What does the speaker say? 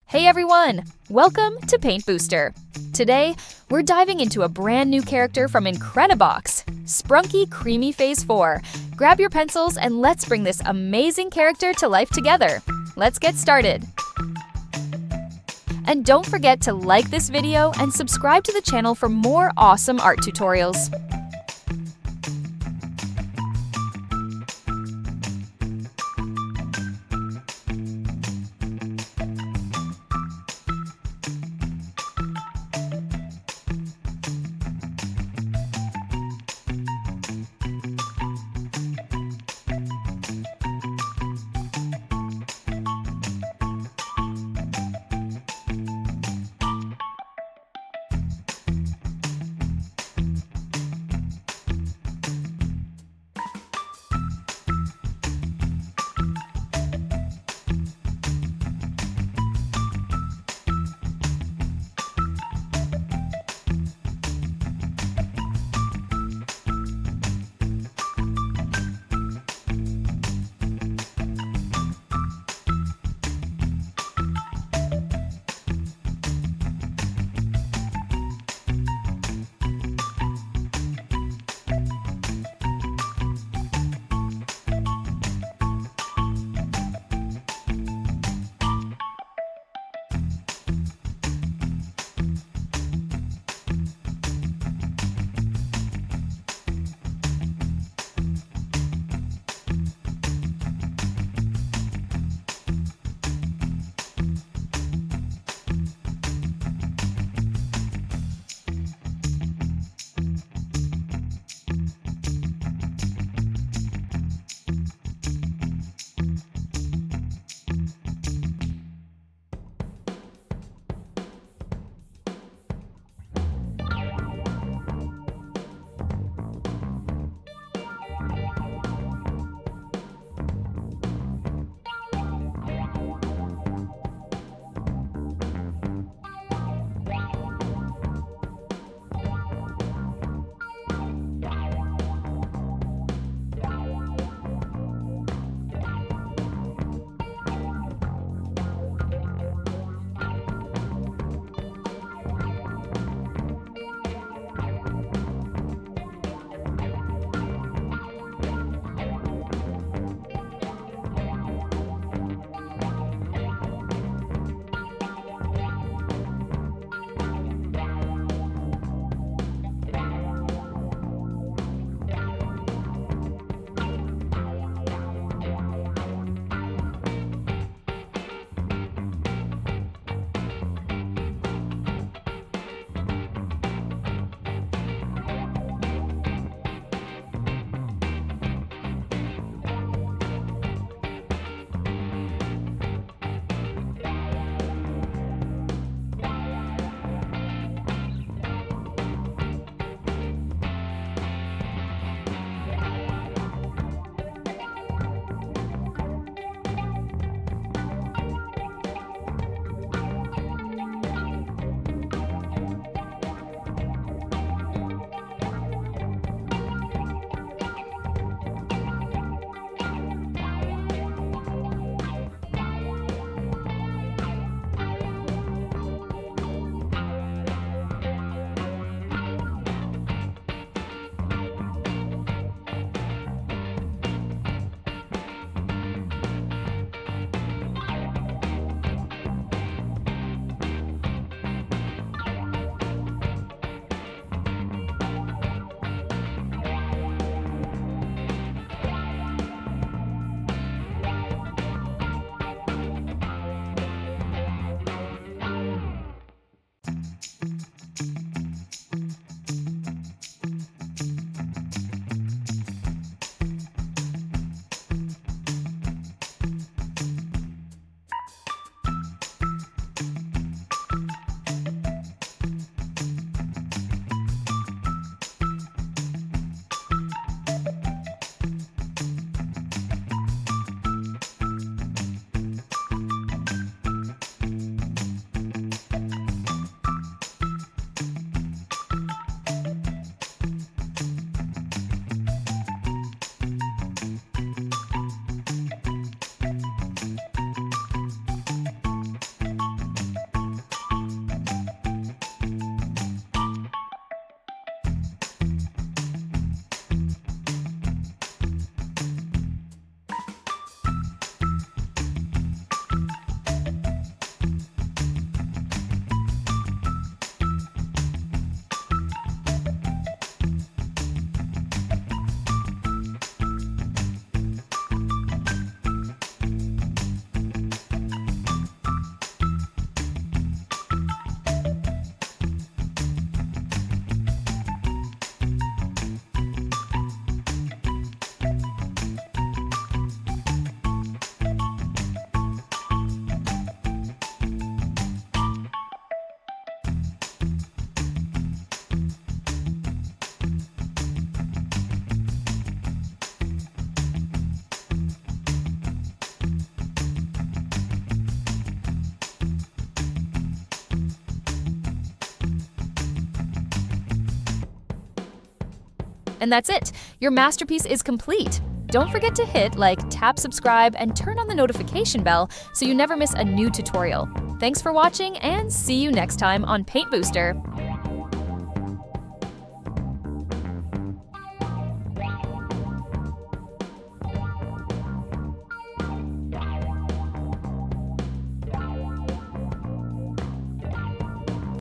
Hey everyone! Welcome to Paint Booster. Today, we're diving into a brand new character from Incredibox, Sprunki Creamy Phase 4. Grab your pencils and let's bring this amazing character to life together. Let's get started. And don't forget to like this video and subscribe to the channel for more awesome art tutorials. And that's it! Your masterpiece is complete! Don't forget to hit like, tap subscribe, and turn on the notification bell so you never miss a new tutorial. Thanks for watching, and see you next time on Paint Booster!